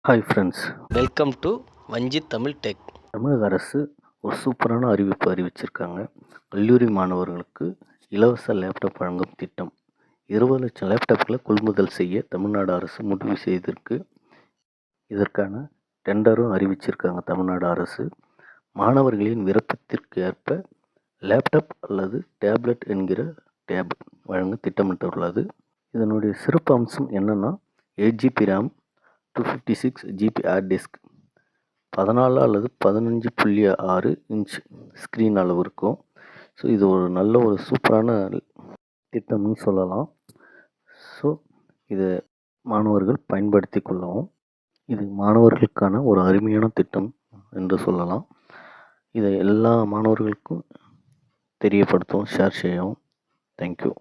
Hi friends, welcome to வஞ்சி Tamil tech. தமிழக அரசு ஒரு சூப்பரான அறிவிப்பு அறிவிச்சிருக்காங்க. கல்லூரி மாணவர்களுக்கு இலவச லேப்டாப் வழங்கும் திட்டம். 20 லட்சம் லேப்டாப்களை கொள்முதல் செய்ய தமிழ்நாடு அரசு முடிவு செய்திருக்கு. இதற்கான டெண்டரும் அறிவிச்சிருக்காங்க தமிழ்நாடு அரசு. மாணவர்களின் விருப்பத்திற்கு ஏற்ப லேப்டாப் அல்லது டேப்லெட் என்கிற டேப் வழங்க திட்டமிட்டுள்ளது. இதனுடைய சிறப்பு அம்சம் என்னன்னா 8GB RAM, 256 GB hard disk, 14 அல்லது 15.6 இன்ச் ஸ்க்ரீன் அளவு இருக்கும். ஸோ இது ஒரு நல்ல ஒரு சூப்பரான திட்டம்னு சொல்லலாம். ஸோ இதை மாணவர்கள் பயன்படுத்தி கொள்ளவும். இது மாணவர்களுக்கான ஒரு அருமையான திட்டம் என்று சொல்லலாம். இதை எல்லா மாணவர்களுக்கும் தெரியப்படுத்தவும், ஷேர் செய்யவும். தேங்க்யூ.